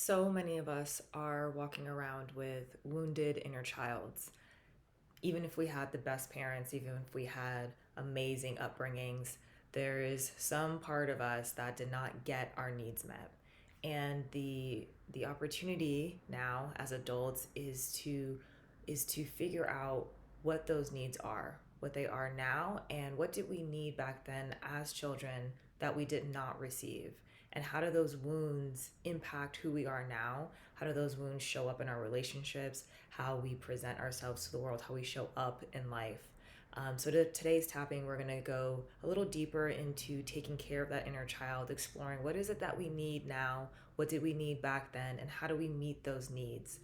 So many of us are walking around with wounded inner childs. Even if we had the best parents, even if we had amazing upbringings, there is some part of us that did not get our needs met. And the opportunity now as adults is to figure out what those needs are, what they are now, and what did we need back then as children that we did not receive. And how do those wounds impact who we are now? How do those wounds show up in our relationships? How we present ourselves to the world? How we show up in life? Today's tapping, we're going to go a little deeper into taking care of that inner child, exploring what is it that we need now, what did we need back then, and how do we meet those needs.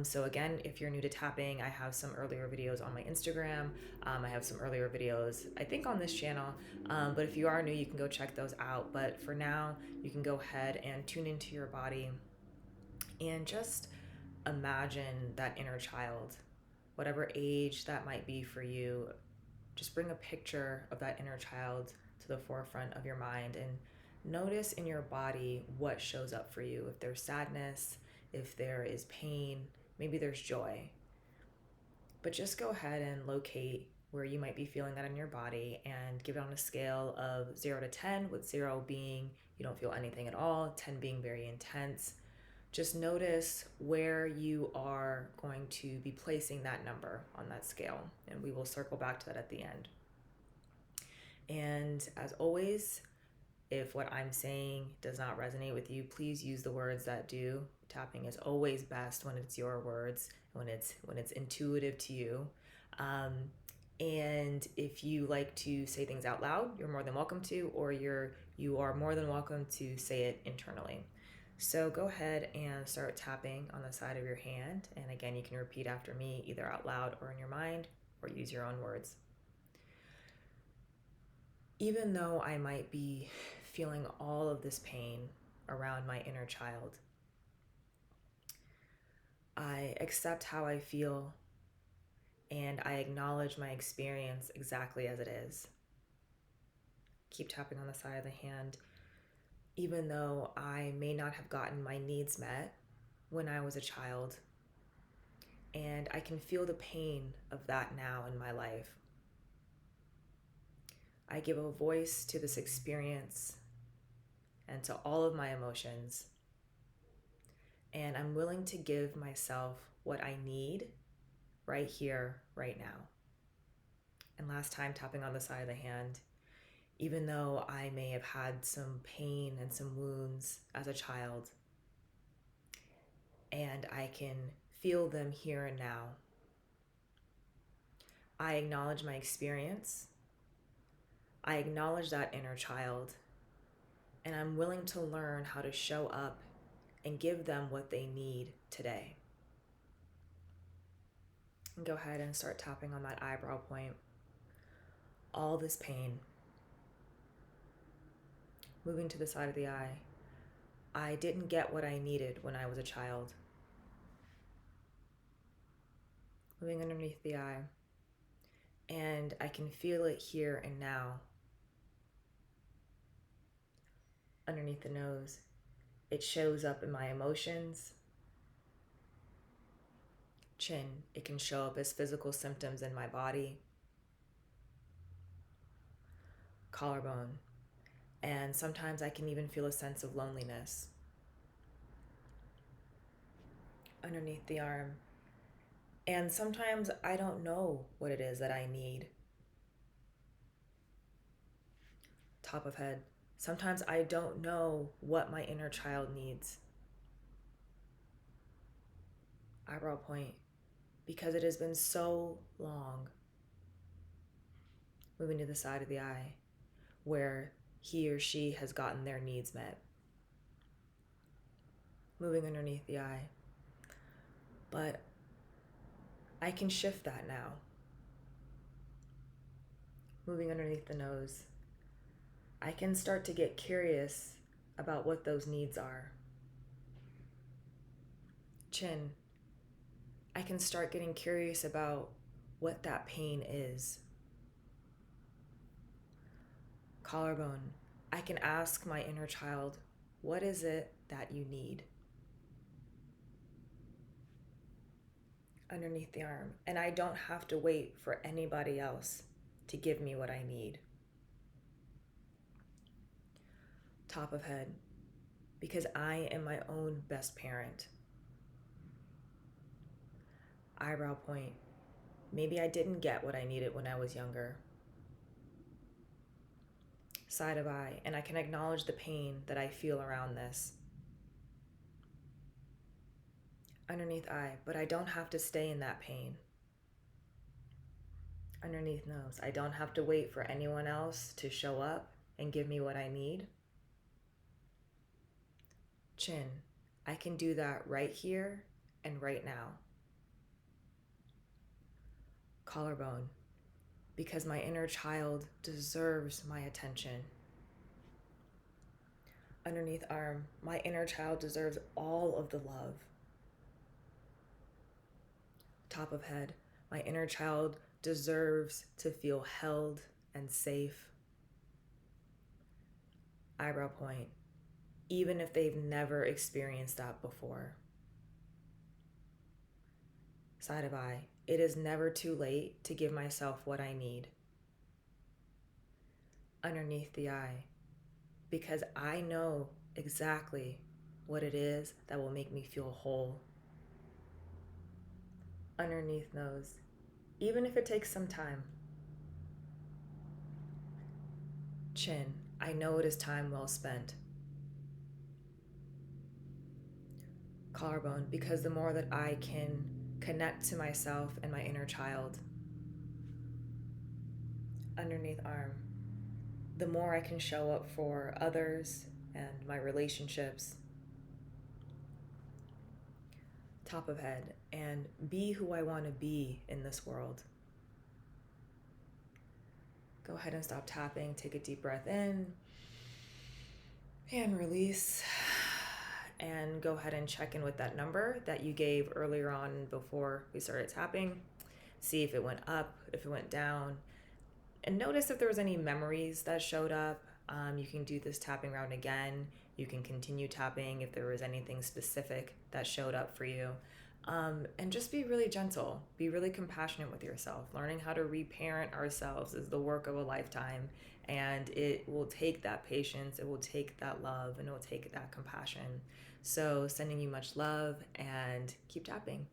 So again, if you're new to tapping, I have some earlier videos on my Instagram. I have some earlier videos, I think, on this channel. But if you are new, you can go check those out. But for now, you can go ahead and tune into your body and just imagine that inner child, whatever age that might be for you. Just bring a picture of that inner child to the forefront of your mind and notice in your body what shows up for you. If there's sadness, if there is pain, maybe there's joy. But just go ahead and locate where you might be feeling that in your body and give it on a scale of 0 to 10, with 0 being you don't feel anything at all, 10 being very intense. Just notice where you are going to be placing that number on that scale, and we will circle back to that at the end. And as always, if what I'm saying does not resonate with you, please use the words that do. Tapping is always best when it's your words, when it's intuitive to you. And if you like to say things out loud, you're more than welcome to, or you are more than welcome to say it internally. So go ahead and start tapping on the side of your hand. And again, you can repeat after me, either out loud or in your mind, or use your own words. Even though I might be feeling all of this pain around my inner child, I accept how I feel and I acknowledge my experience exactly as it is. Keep tapping on the side of the hand. Even though I may not have gotten my needs met when I was a child, and I can feel the pain of that now in my life, I give a voice to this experience and to all of my emotions, and I'm willing to give myself what I need right here, right now. And last time, tapping on the side of the hand, even though I may have had some pain and some wounds as a child, and I can feel them here and now, I acknowledge my experience, I acknowledge that inner child, and I'm willing to learn how to show up and give them what they need today. And go ahead and start tapping on that eyebrow point. All this pain. Moving to the side of the eye. I didn't get what I needed when I was a child. Moving underneath the eye. And I can feel it here and now. Underneath the nose. It shows up in my emotions. Chin. It can show up as physical symptoms in my body. Collarbone. And sometimes I can even feel a sense of loneliness. Underneath the arm. And sometimes I don't know what it is that I need. Top of head. Sometimes I don't know what my inner child needs. Eyebrow point. Because it has been so long. Moving to the side of the eye, where he or she has gotten their needs met. Moving underneath the eye. But I can shift that now. Moving underneath the nose. I can start to get curious about what those needs are. Chin. I can start getting curious about what that pain is. Collarbone. I can ask my inner child, what is it that you need? underneath the arm. And I don't have to wait for anybody else to give me what I need. Top of head, because I am my own best parent. Eyebrow point, maybe I didn't get what I needed when I was younger. Side of eye, and I can acknowledge the pain that I feel around this. Underneath eye, but I don't have to stay in that pain. Underneath nose, I don't have to wait for anyone else to show up and give me what I need. Chin, I can do that right here and right now. Collarbone, because my inner child deserves my attention. Underneath arm, my inner child deserves all of the love. Top of head, my inner child deserves to feel held and safe. Eyebrow point, even if they've never experienced that before. Side of eye, it is never too late to give myself what I need. Underneath the eye, because I know exactly what it is that will make me feel whole. Underneath nose, even if it takes some time. Chin, I know it is time well spent. Collarbone, because the more that I can connect to myself and my inner child. Underneath arm, the more I can show up for others and my relationships. Top of head, and be who I want to be in this world. Go ahead and stop tapping. Take a deep breath in and release. And go ahead and check in with that number that you gave earlier on before we started tapping. See if it went up, if it went down, and notice if there was any memories that showed up. You can do this tapping round again. You can continue tapping if there was anything specific that showed up for you. And just be really gentle, be really compassionate with yourself. Learning how to reparent ourselves is the work of a lifetime, and it will take that patience, it will take that love, and it will take that compassion. So sending you much love, and keep tapping.